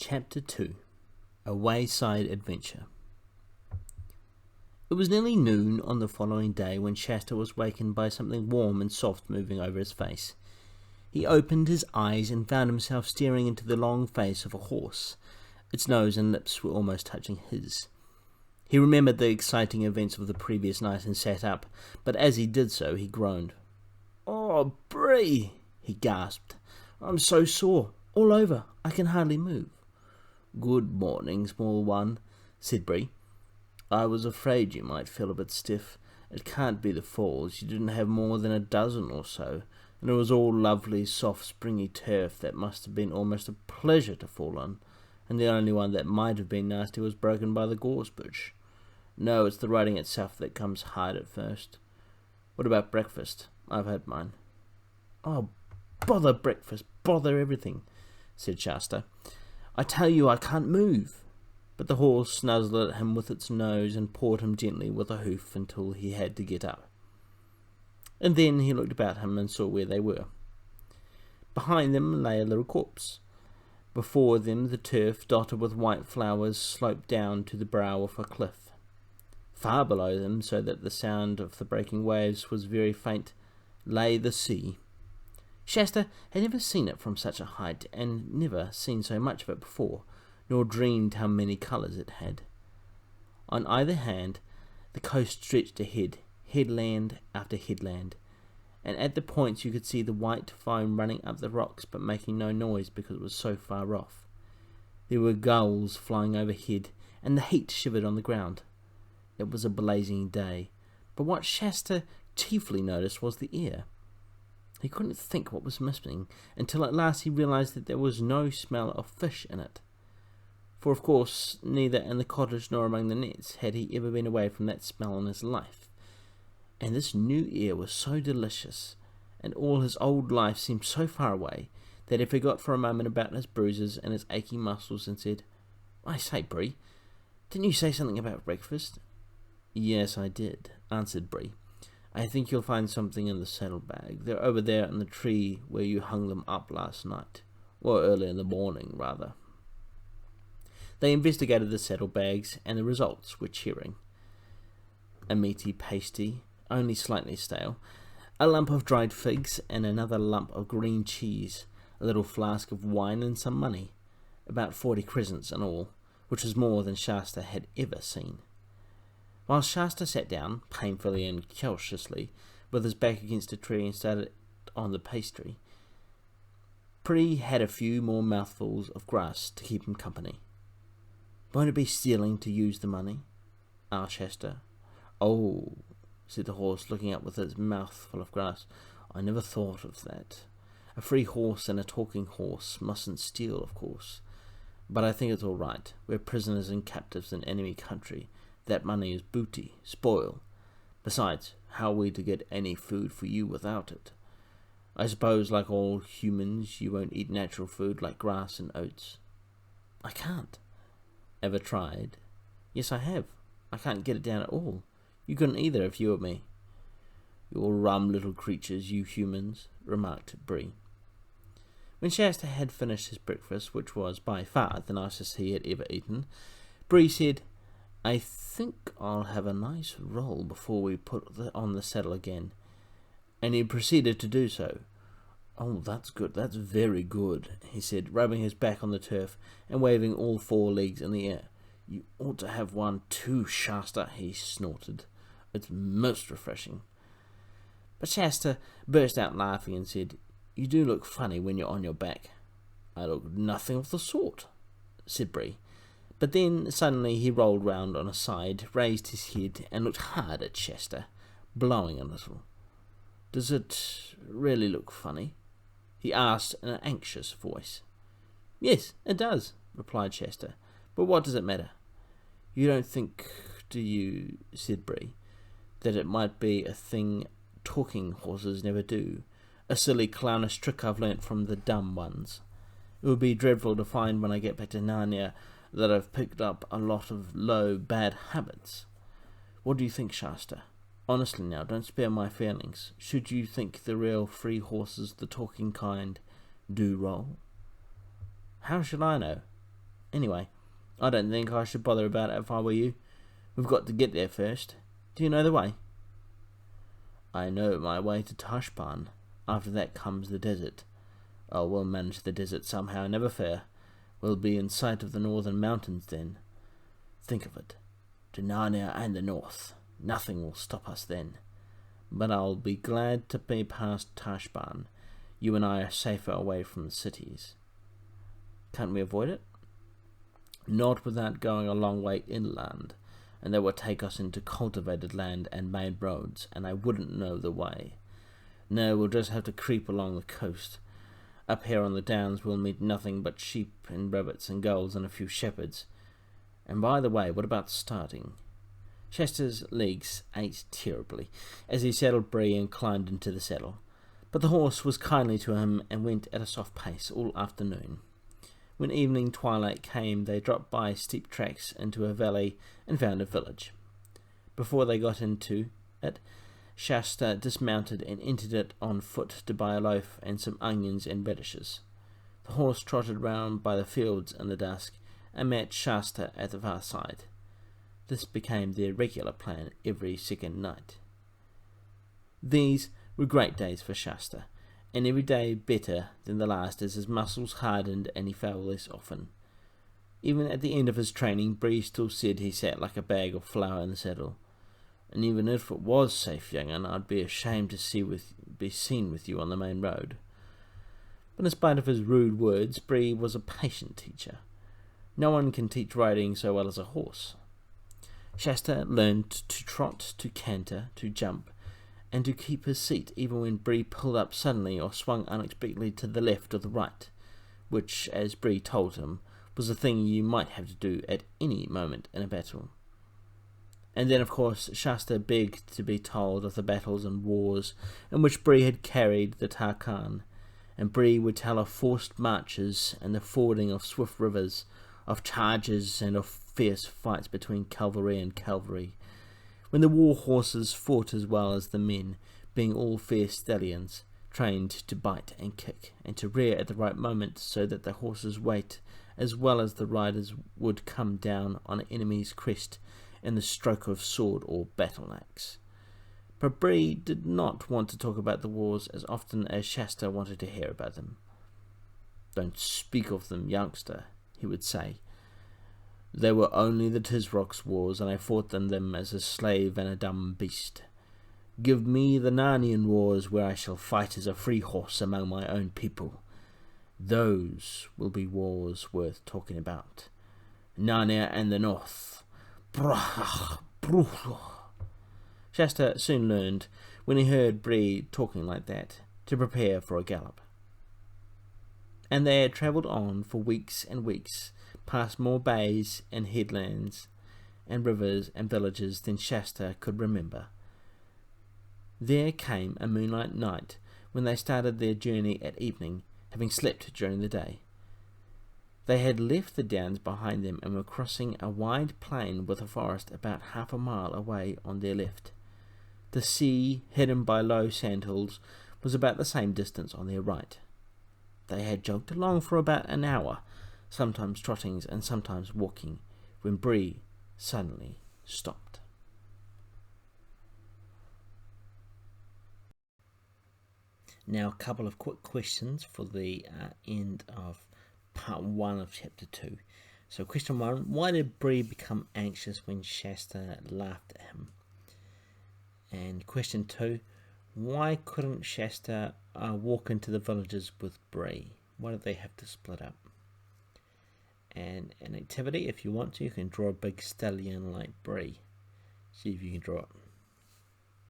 Chapter 2. A Wayside Adventure. It was nearly noon on the following day when Shasta was wakened by something warm and soft moving over his face. He opened his eyes and found himself staring into the long face of a horse. Its nose and lips were almost touching his. He remembered the exciting events of the previous night and sat up, but as he did so, he groaned. "Oh, Bree!" he gasped. "I'm so sore, all over, I can hardly move." "Good morning, small one," said Bree. "I was afraid you might feel a bit stiff. It can't be the falls. You didn't have more than a dozen or so, and it was all lovely, soft, springy turf that must have been almost a pleasure to fall on, and the only one that might have been nasty was broken by the gorse bush. No, it's the riding itself that comes hard at first. What about breakfast? I've had mine." "Oh, bother breakfast, bother everything," said Shasta. "I tell you I can't move." But the horse nuzzled at him with its nose and pawed him gently with a hoof until he had to get up. And then he looked about him and saw where they were. Behind them lay a little corpse. Before them the turf, dotted with white flowers, sloped down to the brow of a cliff. Far below them, so that the sound of the breaking waves was very faint, lay the sea. Shasta had never seen it from such a height, and never seen so much of it before, nor dreamed how many colours it had. On either hand, the coast stretched ahead, headland after headland, and at the points you could see the white foam running up the rocks but making no noise because it was so far off. There were gulls flying overhead, and the heat shivered on the ground. It was a blazing day, but what Shasta chiefly noticed was the air. He couldn't think what was missing until at last he realized that there was no smell of fish in it. For of course, neither in the cottage nor among the nets had he ever been away from that smell in his life. And this new air was so delicious, and all his old life seemed so far away, that he forgot for a moment about his bruises and his aching muscles and said, "I say, Bree, didn't you say something about breakfast?" "Yes, I did," answered Bree. "I think you'll find something in the saddlebag. They're over there in the tree where you hung them up last night. Or early in the morning, rather." They investigated the saddlebags, and the results were cheering. A meaty pasty, only slightly stale, a lump of dried figs, and another lump of green cheese, a little flask of wine, and some money, about 40 crescents in all, which was more than Shasta had ever seen. While Shasta sat down, painfully and cautiously, with his back against a tree and started on the pastry, Bree had a few more mouthfuls of grass to keep him company. "Won't it be stealing to use the money?" asked Shasta. "Oh," said the horse, looking up with its mouth full of grass, "I never thought of that. A free horse and a talking horse mustn't steal, of course. But I think it's all right. We're prisoners and captives in enemy country. That money is booty, spoil. Besides, how are we to get any food for you without it? I suppose, like all humans, you won't eat natural food like grass and oats." "I can't." "Ever tried?" "Yes, I have. I can't get it down at all. You couldn't either if you were me." "You're rum little creatures, you humans," remarked Bree. When Shasta had finished his breakfast, which was by far the nicest he had ever eaten, Bree said, "I think I'll have a nice roll before we put on the saddle again," and he proceeded to do so. "Oh, that's good, that's very good," he said, rubbing his back on the turf and waving all 4 legs in the air. "You ought to have one too, Shasta," he snorted. "It's most refreshing." But Shasta burst out laughing and said, "You do look funny when you're on your back." "I look nothing of the sort," said Bree. But then suddenly he rolled round on his side, raised his head, and looked hard at Shasta, blowing a little. "Does it really look funny?" he asked in an anxious voice. "Yes, it does," replied Shasta. "But what does it matter?" "You don't think, do you," said Bree, "that it might be a thing talking horses never do? A silly clownish trick I've learnt from the dumb ones. It would be dreadful to find when I get back to Narnia that I've picked up a lot of low, bad habits. What do you think, Shasta? Honestly now, don't spare my feelings. Should you think the real free horses, the talking kind, do roll?" "How should I know?" Anyway, I don't think I should bother about it if I were you. We've got to get there first. Do you know the way? I know my way to Tashbaan. After that comes the desert. Oh, we'll manage the desert somehow, never fear. We'll be in sight of the northern mountains then. Think of it. To Narnia and the north. Nothing will stop us then. But I'll be glad to be past Tashbaan. You and I are safer away from the cities. Can't we avoid it? Not without going a long way inland, and that would take us into cultivated land and main roads, and I wouldn't know the way. No, we'll just have to creep along the coast. Up here on the downs we'll meet nothing but sheep and rabbits and gulls and a few shepherds. And by the way, what about starting? Chester's legs ached terribly as he saddled Bree and climbed into the saddle, but the horse was kindly to him and went at a soft pace all afternoon. When evening twilight came, they dropped by steep tracks into a valley and found a village. Before they got into it, Shasta dismounted and entered it on foot to buy a loaf and some onions and radishes. The horse trotted round by the fields in the dusk and met Shasta at the far side. This became their regular plan every second night. These were great days for Shasta, and every day better than the last as his muscles hardened and he fell less often. Even at the end of his training, Bree still said he sat like a bag of flour in the saddle. And even if it was safe, young'un, I'd be ashamed to be seen with you on the main road. But in spite of his rude words, Bree was a patient teacher. No one can teach riding so well as a horse. Shasta learned to trot, to canter, to jump, and to keep his seat even when Bree pulled up suddenly or swung unexpectedly to the left or the right, which, as Bree told him, was a thing you might have to do at any moment in a battle. And then, of course, Shasta begged to be told of the battles and wars in which Bree had carried the Tarkan, and Bree would tell of forced marches and the fording of swift rivers, of charges and of fierce fights between cavalry and cavalry, when the war horses fought as well as the men, being all fair stallions, trained to bite and kick, and to rear at the right moment so that the horse's weight, as well as the riders, would come down on an enemy's crest in the stroke of sword or battle-axe. But Bree did not want to talk about the wars as often as Shasta wanted to hear about them. "Don't speak of them, youngster," he would say. "They were only the Tisrock's wars, and I fought in them as a slave and a dumb beast. Give me the Narnian wars, where I shall fight as a free horse among my own people. Those will be wars worth talking about. Narnia and the North. Shasta soon learned, when he heard Bree talking like that, to prepare for a gallop. And they had travelled on for weeks and weeks, past more bays and headlands and rivers and villages than Shasta could remember. There came a moonlight night when they started their journey at evening, having slept during the day. They had left the downs behind them and were crossing a wide plain with a forest about half a mile away on their left. The sea, hidden by low sandhills, was about the same distance on their right. They had jogged along for about an hour, sometimes trotting and sometimes walking, when Bree suddenly stopped. Now, a couple of quick questions for the end of part 1 of chapter 2. So question 1, why did Bree become anxious when Shasta laughed at him? And question 2, why couldn't Shasta walk into the villages with Bree? Why did they have to split up? And an activity, if you want to, you can draw a big stallion like Bree. See if you can draw it.